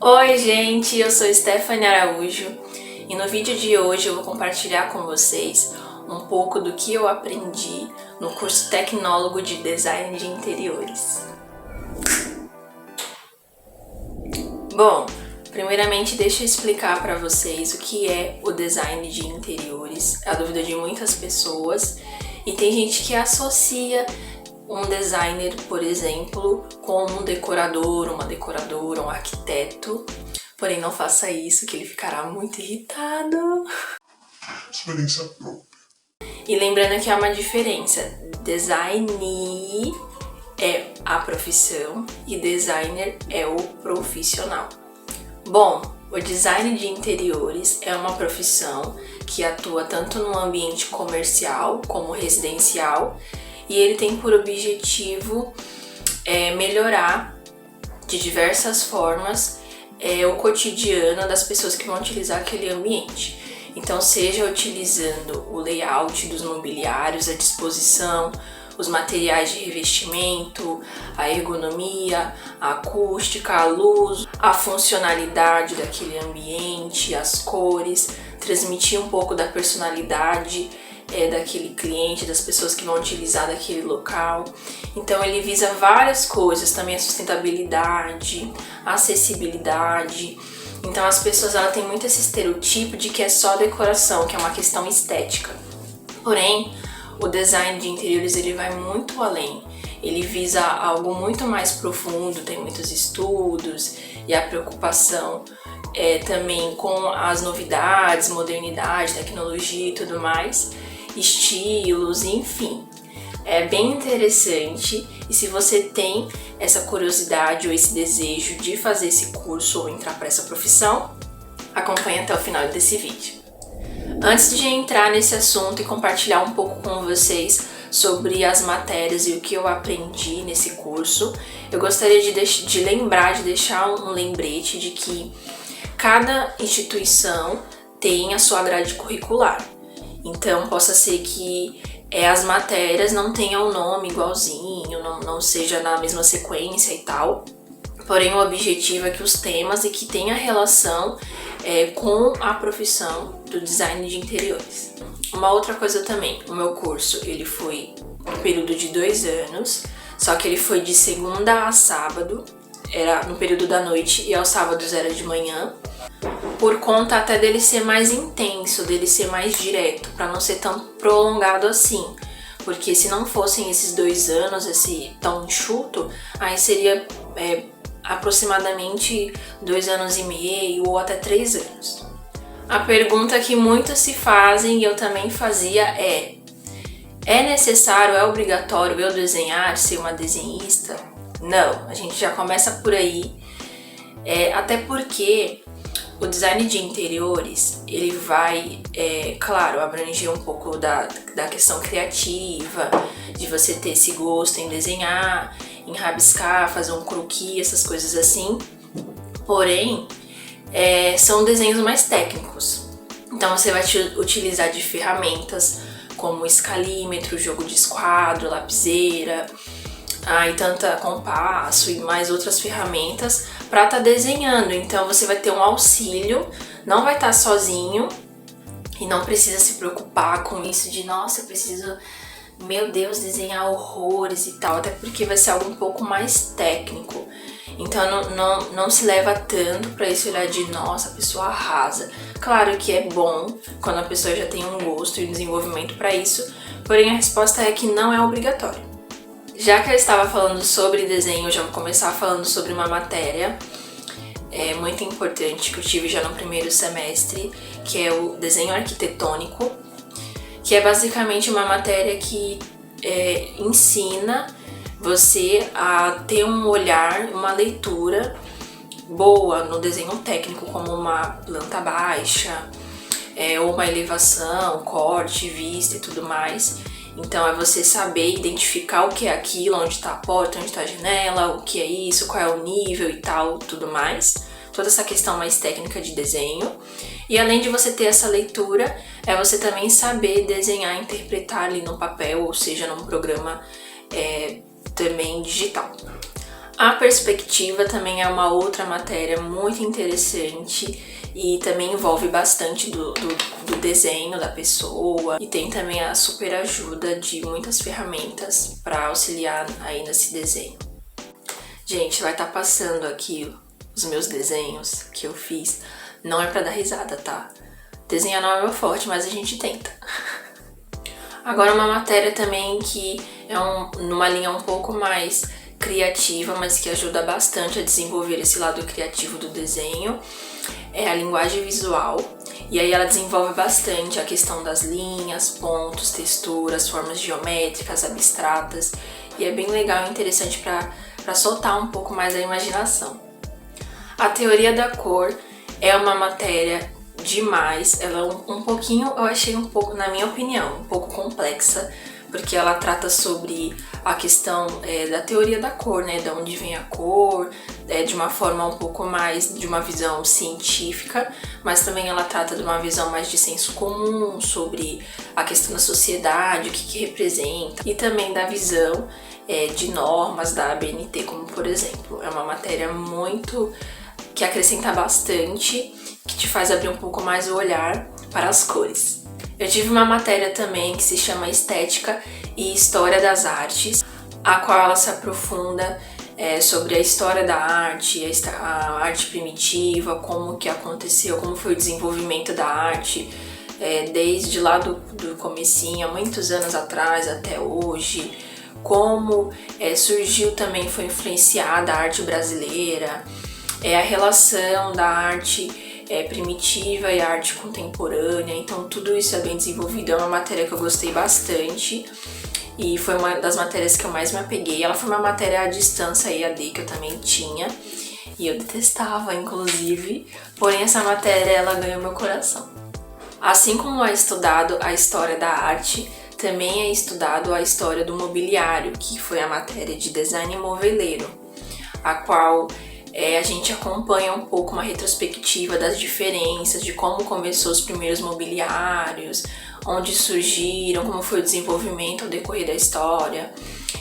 Oi gente, eu sou Stephanie Araújo e no vídeo de hoje eu vou compartilhar com vocês um pouco do que eu aprendi no curso Tecnólogo de Design de Interiores. Bom, primeiramente deixa eu explicar para vocês o que é o design de interiores. É a dúvida de muitas pessoas e tem gente que associa um designer, por exemplo, como um decorador, uma decoradora, um arquiteto. Porém, não faça isso, que ele ficará muito irritado. Experiência própria. E lembrando que há uma diferença. Design é a profissão e designer é o profissional. Bom, o design de interiores é uma profissão que atua tanto no ambiente comercial como residencial e ele tem por objetivo melhorar de diversas formas o cotidiano das pessoas que vão utilizar aquele ambiente. Então, seja utilizando o layout dos mobiliários, a disposição, os materiais de revestimento, a ergonomia, a acústica, a luz, a funcionalidade daquele ambiente, as cores, transmitir um pouco da personalidade daquele cliente, das pessoas que vão utilizar daquele local. Então ele visa várias coisas, também a sustentabilidade, a acessibilidade. Então as pessoas têm muito esse estereotipo de que é só decoração, que é uma questão estética. Porém, o design de interiores ele vai muito além. Ele visa algo muito mais profundo, tem muitos estudos e a preocupação também com as novidades, modernidade, tecnologia e tudo mais, estilos, enfim. É bem interessante e se você tem essa curiosidade ou esse desejo de fazer esse curso ou entrar para essa profissão, acompanhe até o final desse vídeo. Antes de entrar nesse assunto e compartilhar um pouco com vocês sobre as matérias e o que eu aprendi nesse curso, eu gostaria de lembrar, de deixar um lembrete de que cada instituição tem a sua grade curricular. Então, possa ser que as matérias não tenham o nome igualzinho, não seja na mesma sequência e tal. Porém, o objetivo é que os temas e que tenha relação com a profissão do design de interiores. Uma outra coisa também, o meu curso ele foi um período de 2 anos, só que ele foi de segunda a sábado, era no período da noite e aos sábados era de manhã, por conta até dele ser mais intenso, dele ser mais direto, para não ser tão prolongado assim. Porque se não fossem esses 2 anos, esse tão enxuto, aí seria aproximadamente 2 anos e meio ou até 3 anos. A pergunta que muitos se fazem e eu também fazia é necessário, é obrigatório eu desenhar, ser uma desenhista? Não, a gente já começa por aí, até porque o design de interiores, ele vai, claro, abranger um pouco da questão criativa, de você ter esse gosto em desenhar, em rabiscar, fazer um croquis, essas coisas assim. Porém, são desenhos mais técnicos. Então você vai utilizar de ferramentas como escalímetro, jogo de esquadro, lapiseira, e tanta compasso e mais outras ferramentas para estar desenhando. Então você vai ter um auxílio, não vai estar sozinho e não precisa se preocupar com isso de nossa, eu preciso, meu Deus, desenhar horrores e tal, até porque vai ser algo um pouco mais técnico. Então não se leva tanto para esse olhar de nossa, a pessoa arrasa. Claro que é bom quando a pessoa já tem um gosto e um desenvolvimento para isso, porém a resposta é que não é obrigatório. Já que eu estava falando sobre desenho, eu já vou começar falando sobre uma matéria muito importante que eu tive já no primeiro semestre, que é o desenho arquitetônico, que é basicamente uma matéria que ensina você a ter um olhar, uma leitura boa no desenho técnico, como uma planta baixa, ou uma elevação, corte, vista e tudo mais. Então é você saber identificar o que é aquilo, onde está a porta, onde está a janela, o que é isso, qual é o nível e tal, tudo mais. Toda essa questão mais técnica de desenho. E além de você ter essa leitura, é você também saber desenhar, interpretar ali no papel, ou seja, num programa também digital. A perspectiva também é uma outra matéria muito interessante e também envolve bastante do desenho da pessoa, e tem também a super ajuda de muitas ferramentas para auxiliar aí nesse desenho. Gente, vai estar passando aqui os meus desenhos que eu fiz. Não é pra dar risada, tá? Desenhar não é meu forte, mas a gente tenta. Agora uma matéria também que é numa linha um pouco mais criativa, mas que ajuda bastante a desenvolver esse lado criativo do desenho, é a linguagem visual. E aí ela desenvolve bastante a questão das linhas, pontos, texturas, formas geométricas, abstratas. E é bem legal e interessante para soltar um pouco mais a imaginação. A teoria da cor é uma matéria demais, ela é um pouquinho, eu achei um pouco, na minha opinião, um pouco complexa, porque ela trata sobre a questão da teoria da cor, né, de onde vem a cor, de uma forma um pouco mais de uma visão científica, mas também ela trata de uma visão mais de senso comum, sobre a questão da sociedade, o que representa, e também da visão de normas da ABNT, como por exemplo. É uma matéria muito que acrescenta bastante, que te faz abrir um pouco mais o olhar para as cores. Eu tive uma matéria também que se chama Estética e História das Artes, a qual ela se aprofunda sobre a história da arte, a arte primitiva, como que aconteceu, como foi o desenvolvimento da arte, desde lá do comecinho, há muitos anos atrás até hoje, como surgiu também, foi influenciada a arte brasileira, a relação da arte primitiva e a arte contemporânea. Então tudo isso é bem desenvolvido, é uma matéria que eu gostei bastante e foi uma das matérias que eu mais me apeguei. Ela foi uma matéria à distância EAD que eu também tinha e eu detestava, inclusive, porém essa matéria ela ganhou meu coração. Assim como é estudado a história da arte, também é estudado a história do mobiliário, que foi a matéria de design moveleiro, a qual a gente acompanha um pouco uma retrospectiva das diferenças, de como começou os primeiros mobiliários, onde surgiram, como foi o desenvolvimento ao decorrer da história.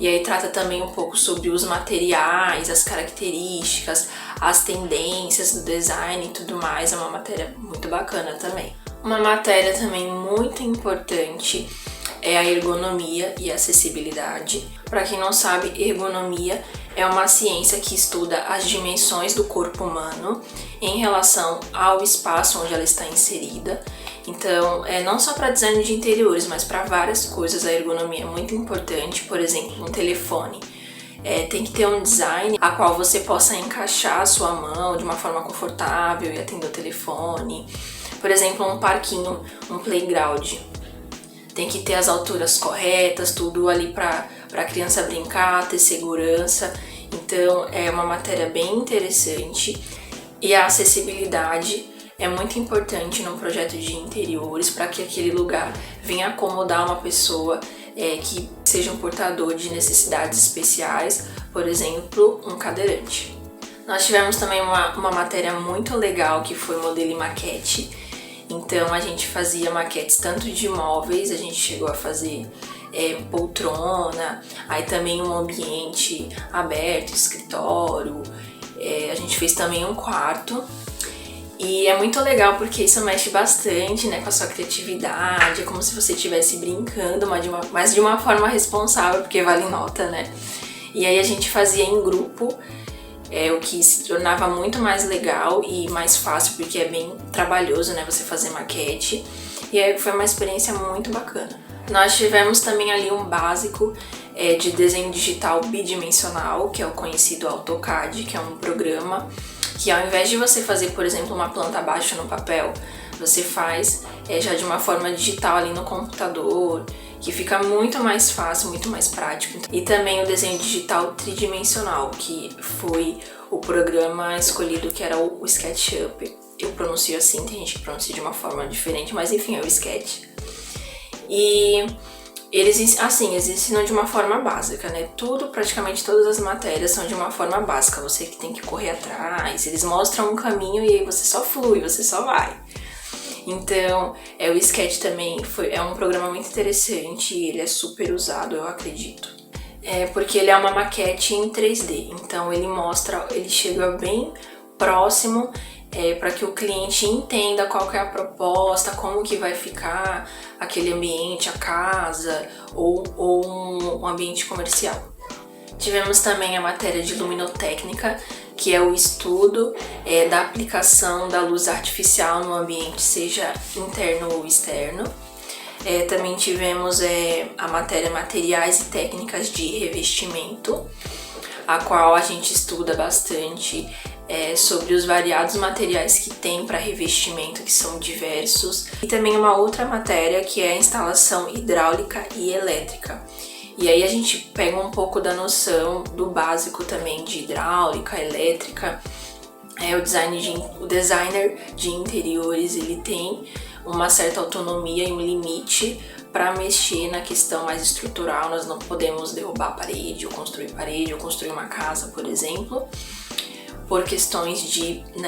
E aí trata também um pouco sobre os materiais, as características, as tendências do design e tudo mais. É uma matéria muito bacana também. Uma matéria também muito importante é a ergonomia e acessibilidade. Para quem não sabe, ergonomia é uma ciência que estuda as dimensões do corpo humano em relação ao espaço onde ela está inserida. Então, não só para design de interiores, mas para várias coisas a ergonomia é muito importante. Por exemplo, um telefone. Tem que ter um design a qual você possa encaixar a sua mão de uma forma confortável e atender o telefone. Por exemplo, um parquinho, um playground. Tem que ter as alturas corretas, tudo ali para a criança brincar, ter segurança. Então é uma matéria bem interessante. E a acessibilidade é muito importante num projeto de interiores para que aquele lugar venha acomodar uma pessoa que seja um portador de necessidades especiais, por exemplo, um cadeirante. Nós tivemos também uma matéria muito legal que foi modelo e maquete. Então a gente fazia maquetes tanto de móveis, a gente chegou a fazer poltrona, aí também um ambiente aberto, escritório, a gente fez também um quarto. E é muito legal porque isso mexe bastante, né, com a sua criatividade, é como se você estivesse brincando, mas de uma forma responsável, porque vale nota, né? E aí a gente fazia em grupo, o que se tornava muito mais legal e mais fácil, porque é bem trabalhoso, né, você fazer maquete. E aí foi uma experiência muito bacana. Nós tivemos também ali um básico de desenho digital bidimensional, que é o conhecido AutoCAD, que é um programa que ao invés de você fazer, por exemplo, uma planta baixa no papel, você faz já de uma forma digital ali no computador, que fica muito mais fácil, muito mais prático. E também o desenho digital tridimensional, que foi o programa escolhido, que era o SketchUp. Eu pronuncio assim, tem gente que pronuncia de uma forma diferente, mas enfim, é o Sketch. E eles ensinam de uma forma básica, né? Praticamente todas as matérias são de uma forma básica, você que tem que correr atrás, eles mostram um caminho e aí você só flui, você só vai. Então, o Sketch também é um programa muito interessante e ele é super usado, eu acredito. porque ele é uma maquete em 3D, então ele chega bem próximo para que o cliente entenda qual que é a proposta, como que vai ficar aquele ambiente, a casa ou um ambiente comercial. Tivemos também a matéria de luminotécnica, que é o estudo da aplicação da luz artificial no ambiente, seja interno ou externo. Também tivemos a matéria materiais e técnicas de revestimento, a qual a gente estuda bastante sobre os variados materiais que tem para revestimento, que são diversos. E também uma outra matéria que é a instalação hidráulica e elétrica. E aí a gente pega um pouco da noção do básico também de hidráulica, elétrica. O designer de interiores, ele tem uma certa autonomia e um limite para mexer na questão mais estrutural. Nós não podemos derrubar a parede ou construir uma casa, por exemplo, por questões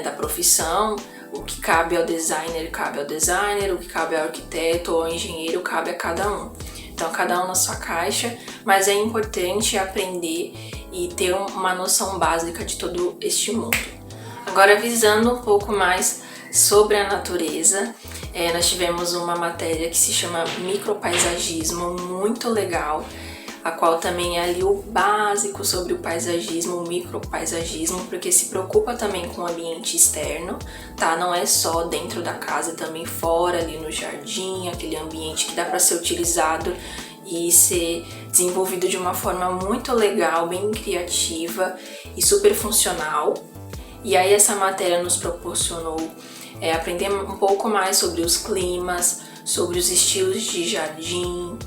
da profissão. O que cabe ao designer, o que cabe ao arquiteto ou ao engenheiro, cabe a cada um. Então, cada um na sua caixa, mas é importante aprender e ter uma noção básica de todo este mundo. Agora, visando um pouco mais sobre a natureza, nós tivemos uma matéria que se chama micropaisagismo, muito legal, a qual também é ali o básico sobre o paisagismo, o micropaisagismo, porque se preocupa também com o ambiente externo, tá? Não é só dentro da casa, também fora, ali no jardim, aquele ambiente que dá para ser utilizado e ser desenvolvido de uma forma muito legal, bem criativa e super funcional. E aí essa matéria nos proporcionou aprender um pouco mais sobre os climas, sobre os estilos de jardim,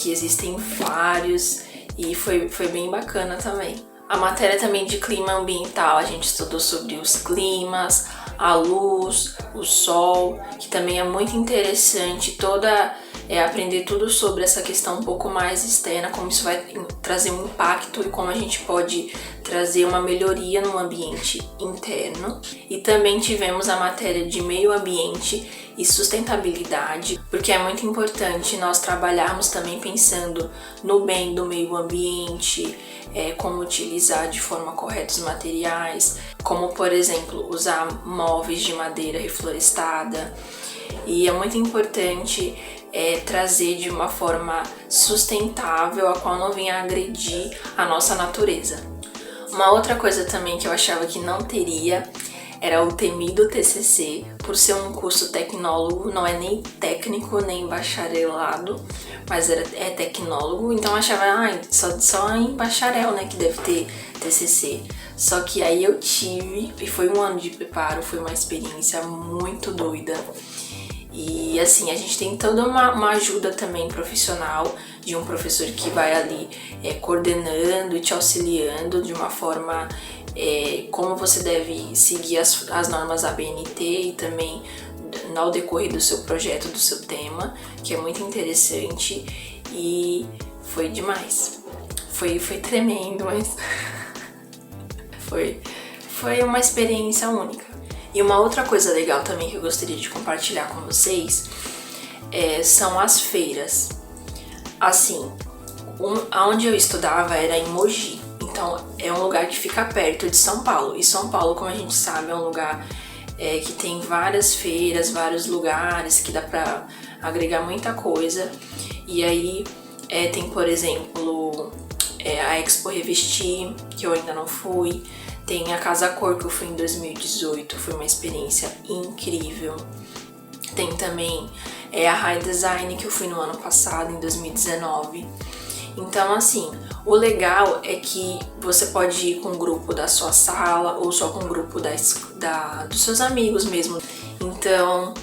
que existem vários, e foi bem bacana também. A matéria também de clima ambiental, a gente estudou sobre os climas, a luz, o sol, que também é muito interessante, aprender tudo sobre essa questão um pouco mais externa, como isso vai trazer um impacto e como a gente pode trazer uma melhoria no ambiente interno. E também tivemos a matéria de meio ambiente e sustentabilidade, porque é muito importante nós trabalharmos também pensando no bem do meio ambiente, como utilizar de forma correta os materiais, como por exemplo usar móveis de madeira reflorestada. E é muito importante trazer de uma forma sustentável, a qual não venha agredir a nossa natureza. Uma outra coisa também que eu achava que não teria era o temido TCC, por ser um curso tecnólogo, não é nem técnico nem bacharelado, mas é tecnólogo, então eu achava só em bacharel, né, que deve ter TCC. Só que aí eu tive, e foi um ano de preparo, foi uma experiência muito doida. E assim, a gente tem toda uma ajuda também profissional de um professor que vai ali coordenando e te auxiliando de uma forma como você deve seguir as normas ABNT e também ao decorrer do seu projeto, do seu tema, que é muito interessante e foi demais. Foi tremendo, mas foi uma experiência única. E uma outra coisa legal também que eu gostaria de compartilhar com vocês são as feiras. Assim, onde eu estudava era em Mogi, então é um lugar que fica perto de São Paulo. E São Paulo, como a gente sabe, é um lugar que tem várias feiras, vários lugares, que dá pra agregar muita coisa. E aí tem, por exemplo, a Expo Revestir, que eu ainda não fui. Tem a Casa Cor, que eu fui em 2018, foi uma experiência incrível. Tem também a High Design, que eu fui no ano passado, em 2019. Então, assim, o legal é que você pode ir com um grupo da sua sala ou só com um grupo dos seus amigos mesmo. Então,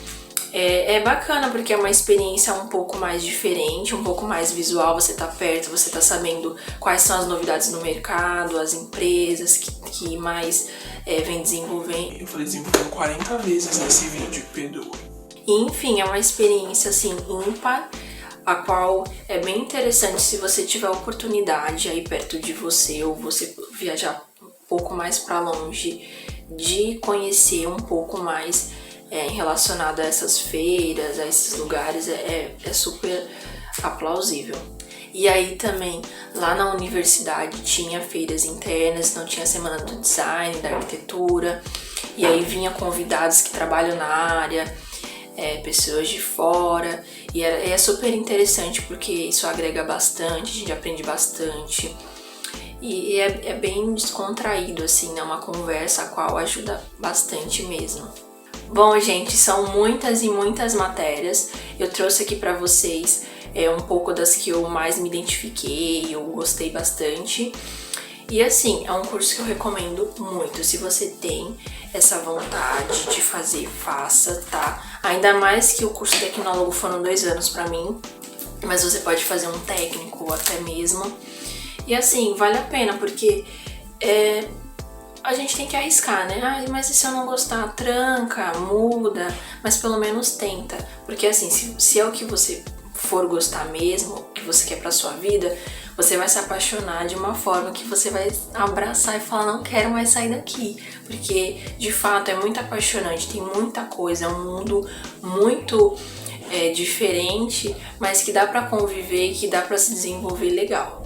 é bacana porque é uma experiência um pouco mais diferente, um pouco mais visual, você tá perto, você tá sabendo quais são as novidades no mercado, as empresas que mais vem desenvolvendo. Eu falei desenvolvendo 40 vezes nesse vídeo, Pedro. Enfim, é uma experiência assim ímpar, a qual é bem interessante se você tiver a oportunidade aí perto de você ou você viajar um pouco mais para longe, de conhecer um pouco mais relacionado a essas feiras, a esses lugares, é super aplausível. E aí também, lá na universidade tinha feiras internas, então tinha a semana do design, da arquitetura, e aí vinha convidados que trabalham na área, pessoas de fora, e é super interessante porque isso agrega bastante, a gente aprende bastante. E é bem descontraído, assim, né? Uma conversa a qual ajuda bastante mesmo. Bom, gente, são muitas e muitas matérias. Eu trouxe aqui pra vocês um pouco das que eu mais me identifiquei, eu gostei bastante. E assim, é um curso que eu recomendo muito. Se você tem essa vontade de fazer, faça, tá? Ainda mais que o curso tecnólogo foram 2 anos pra mim, mas você pode fazer um técnico até mesmo. E assim, vale a pena, porque a gente tem que arriscar, né? Ai, mas e se eu não gostar? Tranca, muda, mas pelo menos tenta. Porque assim, se é o que você for gostar mesmo, o que você quer pra sua vida, você vai se apaixonar de uma forma que você vai abraçar e falar, não quero mais sair daqui. Porque, de fato, é muito apaixonante, tem muita coisa, é um mundo muito diferente, mas que dá pra conviver e que dá pra se desenvolver legal.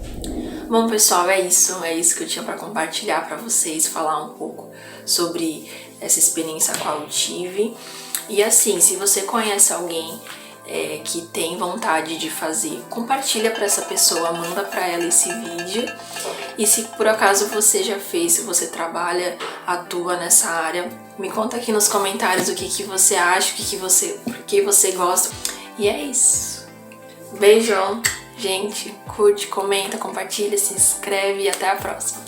Bom, pessoal, é isso que eu tinha para compartilhar para vocês, falar um pouco sobre essa experiência a qual eu tive. E assim, se você conhece alguém que tem vontade de fazer, compartilha para essa pessoa, manda para ela esse vídeo. E se por acaso você já fez, se você trabalha, atua nessa área, me conta aqui nos comentários o que você acha, o que você gosta. E é isso. Beijão! Gente, curte, comenta, compartilha, se inscreve e até a próxima.